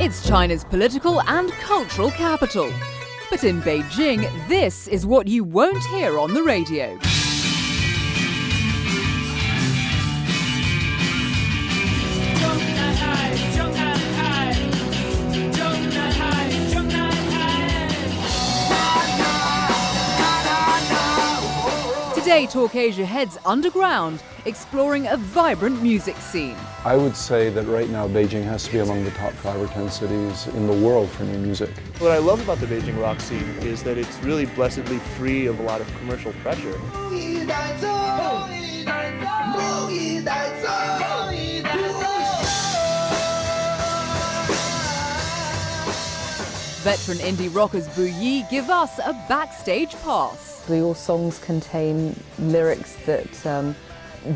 It's China's political and cultural capital. But in Beijing, this is what you won't hear on the radio. Today, Talk Asia heads underground, exploring a vibrant music scene. I would say that right now Beijing has to be among the top 5 or 10 cities in the world for new music. What I love about the Beijing rock scene is that it's really blessedly free of a lot of commercial pressure. Veteran indie rockers Bu Yi give us a backstage pass. Do your songs contain lyrics that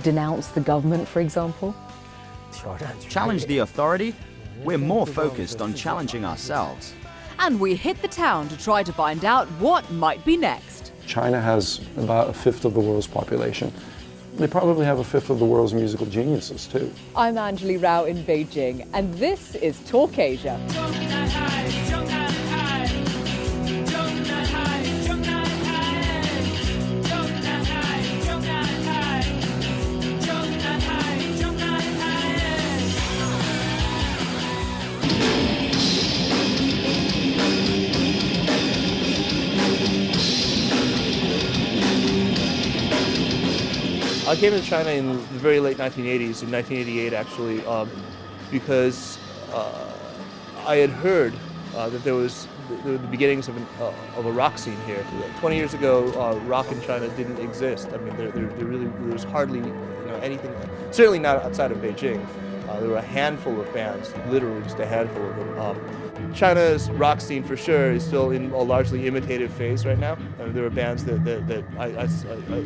denounce the government, for example? Challenge the authority? We're more focused on challenging ourselves. And we hit the town to try to find out what might be next. China has about a fifth of the world's population. They probably have a fifth of the world's musical geniuses too. I'm Anjali Rao in Beijing, and this is Talk Asia. I came to China in the very late 1980s, in 1988 actually, because I had heard that there was the beginnings of a rock scene here. 20 years ago, rock in China didn't exist. I mean, there was hardly anything, certainly not outside of Beijing. There were a handful of bands, literally just a handful of them. China's rock scene, for sure, is still in a largely imitative phase right now. There are bands that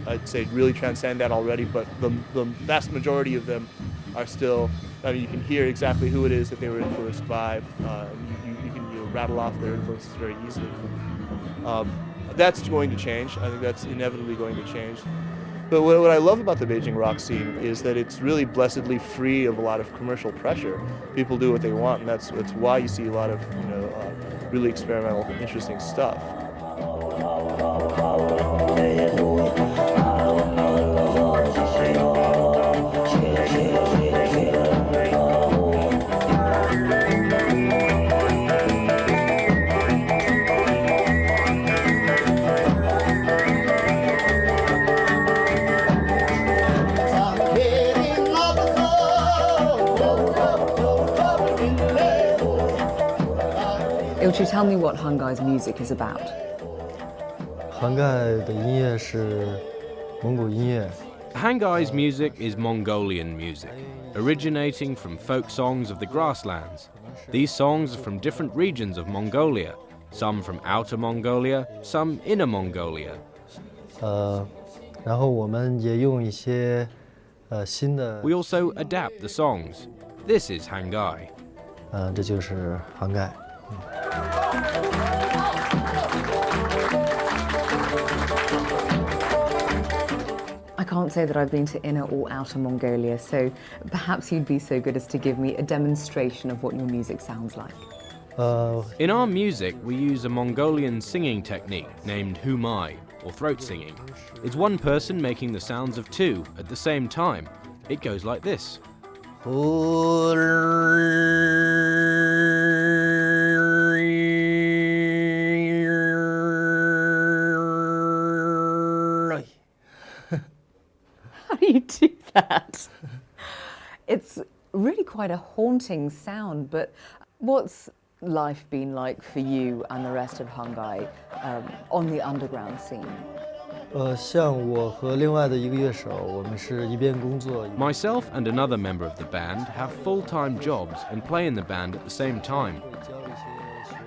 I'd say really transcend that already, but the vast majority of them are still, I mean, you can hear exactly who it is that they were influenced by. You can rattle off their influences very easily. That's going to change. I think that's inevitably going to change. But what I love about the Beijing rock scene is that it's really blessedly free of a lot of commercial pressure. People do what they want, and that's why you see a lot of really experimental, interesting stuff. Ilchi, tell me what Hangai's music is about. Hangai's music is Mongolian music, originating from folk songs of the grasslands. These songs are from different regions of Mongolia, some from outer Mongolia, some inner Mongolia. We also adapt the songs. This is Hangai. I can't say that I've been to inner or outer Mongolia, so perhaps you'd be so good as to give me a demonstration of what your music sounds like. In our music, we use a Mongolian singing technique named humai, or throat singing. It's one person making the sounds of two at the same time. It goes like this. How do you do that? It's really quite a haunting sound, but what's life been like for you and the rest of Hangai on the underground scene? Myself and another member of the band have full-time jobs and play in the band at the same time.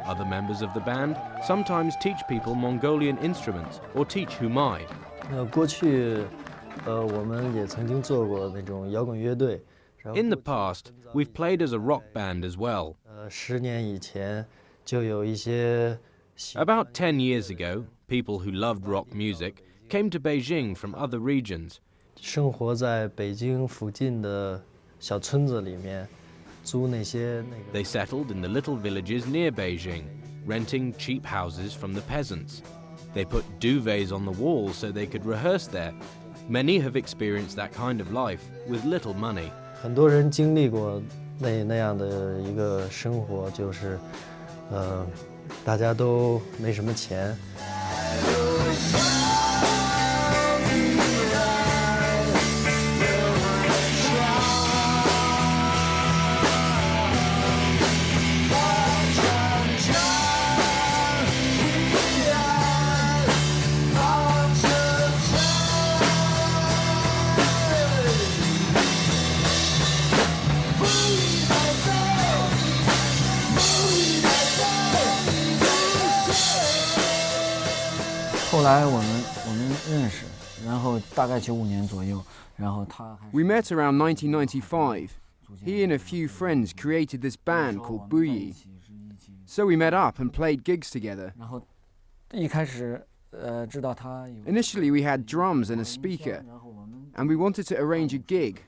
Other members of the band sometimes teach people Mongolian instruments or teach humai. In the past, we've played as a rock band as well. About 10 years ago, people who loved rock music came to Beijing from other regions. They settled in the little villages near Beijing, renting cheap houses from the peasants. They put duvets on the walls so they could rehearse there. Many have experienced that kind of life with little money. 很多人经历过那样的一个生活，就是大家都没什么钱。后来我们认识，然后大概95年左右，然后他还。 We met around 1995. He and a few friends created this band called Buyi. So we met up and played gigs together. 然后一开始知道他有。 Initially we had drums and a speaker, and we wanted to arrange a gig.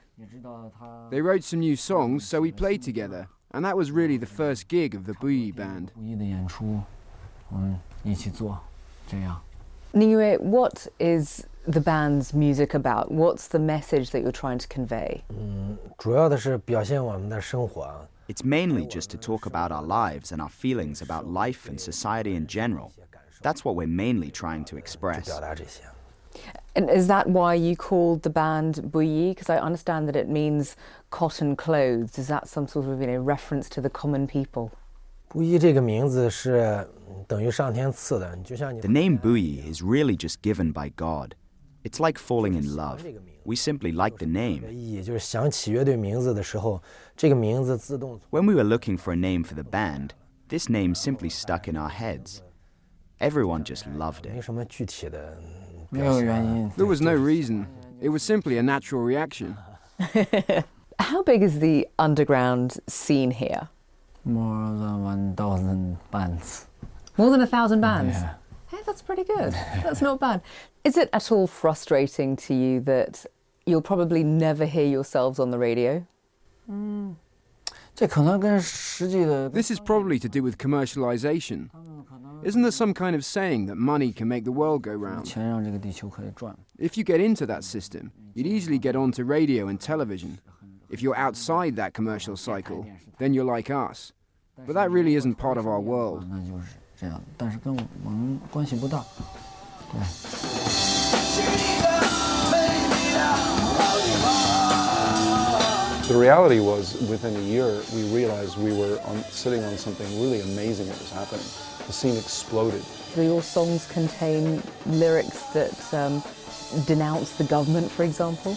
They wrote some new songs, so we played together, and that was really the first gig of the Buyi band. 不易的演出，一起做，这样。 Ningwei, what is the band's music about? What's the message that you're trying to convey? 主要的是表现我们的生活。 It's mainly just to talk about our lives and our feelings about life and society in general. That's what we're mainly trying to express. 表达这些。 And is that why you called the band Buyi? Because I understand that it means cotton clothes. Is that some sort of reference to the common people? 布衣这个名字是等于上天赐的，就像你。 The name Buyi is really just given by God. It's like falling in love. We simply like the name. 意义就是想起乐队名字的时候，这个名字自动。 When we were looking for a name for the band, this name simply stuck in our heads. Everyone just loved 没 it. 什么具体的。没有原因。 There was no reason. It was simply a natural reaction. How big is the underground scene here? More than 1,000 bands. More than 1,000 bands? Yeah. Hey, that's pretty good. That's not bad. Is it at all frustrating to you that you'll probably never hear yourselves on the radio? 这可能跟实际的。 This is probably to do with commercialization. Isn't there some kind of saying that money can make the world go round? 钱让这个地球可以转。 If you get into that system, you'd easily get onto radio and television. If you're outside that commercial cycle, then you're like us. But that really isn't part of our world. 那就是这样，但是跟我们关系不大。对。 The reality was, within a year, we realized we were sitting on something really amazing that was happening. The scene exploded. Do your songs contain lyrics that denounce the government, for example?